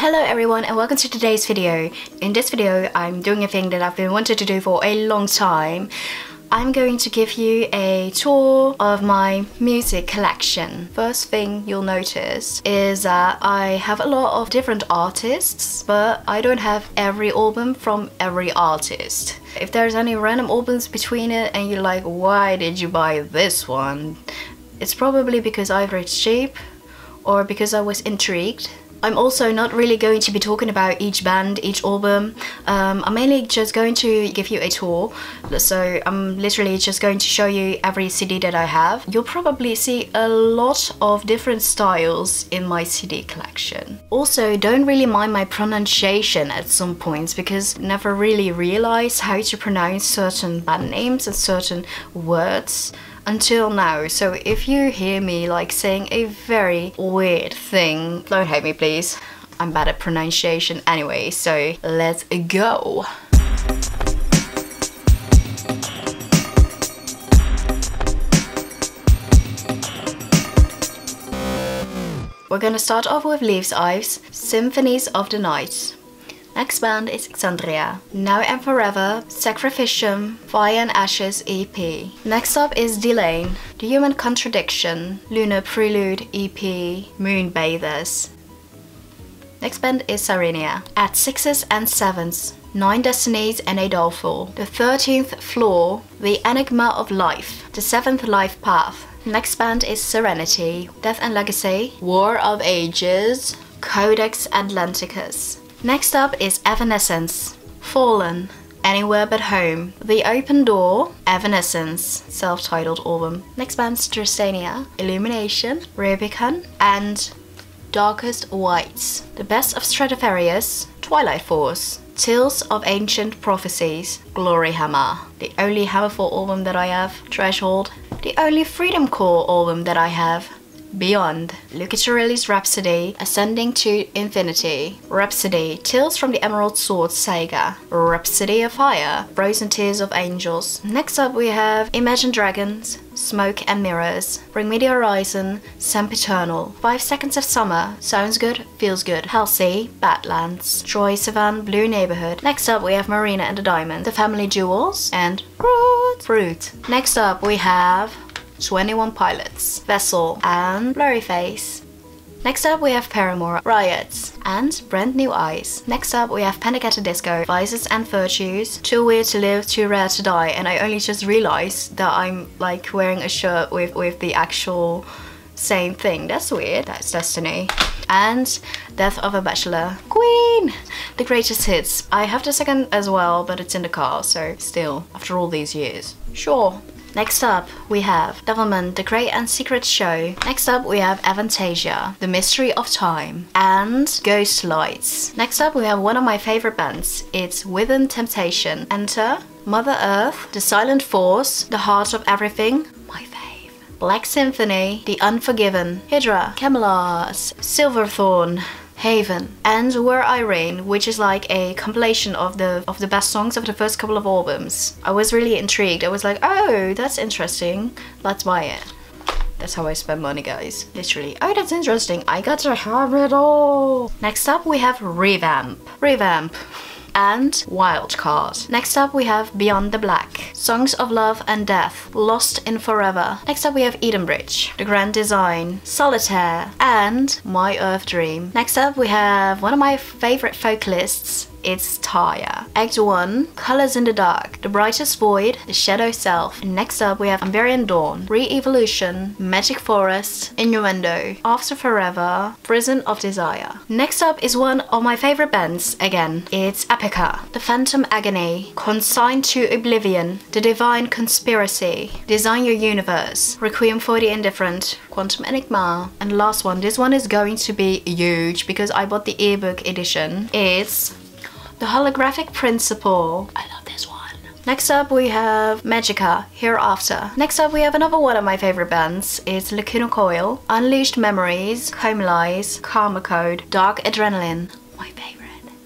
Hello everyone and welcome to today's video. In this video I'm doing a thing that I've been wanting to do for a long time. I'm going to give you a tour of my music collection. First thing you'll notice is that I have a lot of different artists, but I don't have every album from every artist. If there's any random albums between it and you're like, why did you buy this one? It's probably because either it's cheap or because I was intrigued. I'm also not really going to be talking about each band, each album. I'm mainly just going to give you a tour. So I'm literally just going to show you every CD that I have. You'll probably see a lot of different styles in my CD collection. Also, don't really mind my pronunciation at some points because I never really realized how to pronounce certain band names and certain words until now. So if you hear me like saying a very weird thing, don't hate me please. I'm bad at pronunciation anyway, so let's go. We're gonna start off with Leaves Ives, Symphonies of the Night. Next band is Exandria, Now and Forever, Sacrificium, Fire and Ashes EP. Next up is Delane, The Human Contradiction, Lunar Prelude EP, Moonbathers. Next band is Sarenia, At Sixes and Sevens, 9 Destinies and a Doleful, The 13th Floor, The Enigma of Life, The 7th Life Path. Next band is Serenity, Death and Legacy, War of Ages, Codex Atlanticus. Next up is Evanescence, Fallen, Anywhere But Home, The Open Door, Evanescence, self-titled album. Next band's Tristania, Illumination, Rubicon, and Darkest Whites. The Best of Stradivarius, Twilight Force, Tales of Ancient Prophecies, Glory Hammer. The only Hammerfall album that I have, Threshold. The only Freedom Call album that I have, Beyond. Luca Turilli's Rhapsody, Ascending to Infinity. Rhapsody, Tales from the Emerald Sword Saga. Rhapsody of Fire, Frozen Tears of Angels. Next up we have Imagine Dragons, Smoke and Mirrors. Bring Me the Horizon, Sempiternal. 5 Seconds of Summer, Sounds Good, Feels Good. Halsey, Badlands. Troye Sivan, Blue Neighborhood. Next up we have Marina and the Diamond, The Family Jewels, and Fruit. Next up we have 21 Pilots, Vessel, and Blurryface. Next up we have Paramore, Riots, and Brand New Eyes. Next up we have Panic! At the Disco, Vices and Virtues, Too Weird to Live, Too Rare to Die, and I only just realized that I'm like wearing a shirt with the actual same thing. That's weird. That's Destiny. And Death of a Bachelor, Queen! The Greatest Hits. I have the second as well, but it's in the car, so still, after all these years. Sure. Next up, we have Devilman, The Great and Secret Show. Next up, we have Avantasia, The Mystery of Time, and Ghost Lights. Next up, we have one of my favorite bands. It's Within Temptation. Enter Mother Earth, The Silent Force, The Heart of Everything, my fave. Black Symphony, The Unforgiven, Hydra, Camelot, Silverthorn, Haven, and Where I Reign, which is like a compilation of the best songs of the first couple of albums. I was really intrigued. I was like, oh, that's interesting. Let's buy it. That's how I spend money, guys. Literally. Oh, that's interesting. I got to have it all. Next up, we have Revamp, and Wildcard. Next up we have Beyond the Black, Songs of Love and Death, Lost in Forever. Next up we have Edenbridge, The Grand Design, Solitaire, and My Earth Dream. Next up we have one of my favorite vocalists. It's Taya. Act 1, Colors in the Dark, The Brightest Void, The Shadow Self. Next up we have Amberian Dawn, Re-Evolution, Magic Forest, Innuendo, After Forever, Prison of Desire. Next up is one of my favorite bands again. It's Epica, The Phantom Agony, Consigned to Oblivion, The Divine Conspiracy, Design Your Universe, Requiem for the Indifferent, Quantum Enigma, and last one. This one is going to be huge because I bought the ebook edition. It's The Holographic Principle. I love this one. Next up we have Magica, Hereafter. Next up we have another one of my favorite bands. It's Lacuna Coil, Unleashed Memories, Comalize, Karma Code, Dark Adrenaline, my favorite.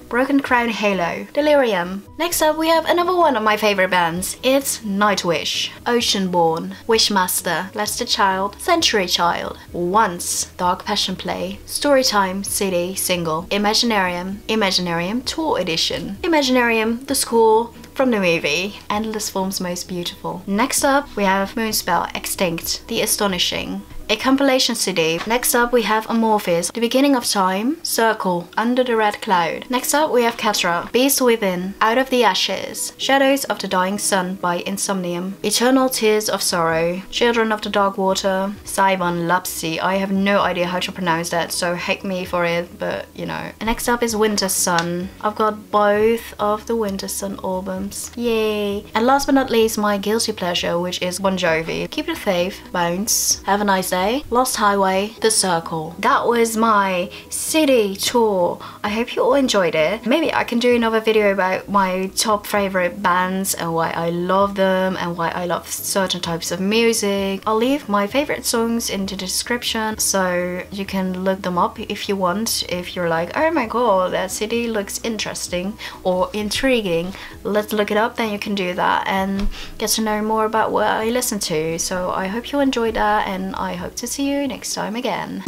Broken Crown Halo, Delirium. Next up we have another one of my favorite bands. It's Nightwish, Oceanborn, Wishmaster, Leicester Child, Century Child, Once, Dark Passion Play, Storytime CD single, Imaginarium, Imaginarium Tour Edition, Imaginarium The School from the movie, Endless Forms Most Beautiful. Next up we have Moonspell, Extinct, The Astonishing, a compilation CD. Next up we have Amorphis, The Beginning of Time, Circle, Under the Red Cloud. Next up we have Catra, Beast Within, Out of the Ashes, Shadows of the Dying Sun by Insomnium, Eternal Tears of Sorrow, Children of the Dark Water, Saibon Lapsi. I have no idea how to pronounce that, so hate me for it, but you know. And next up is Winter Sun. I've got both of the Winter Sun albums. Yay! And last but not least, my guilty pleasure, which is Bon Jovi. Keep the Faith, Bounce, Have a Nice Day, Lost Highway, The Circle. That was my city tour. I hope you all enjoyed it. Maybe I can do another video about my top favorite bands and why I love them and why I love certain types of music. I'll leave my favorite songs in the description so you can look them up if you want. If you're like, oh my god, that city looks interesting or intriguing, let's look it up, then you can do that and get to know more about what I listen to. So I hope you enjoyed that, and I hope to see you next time again.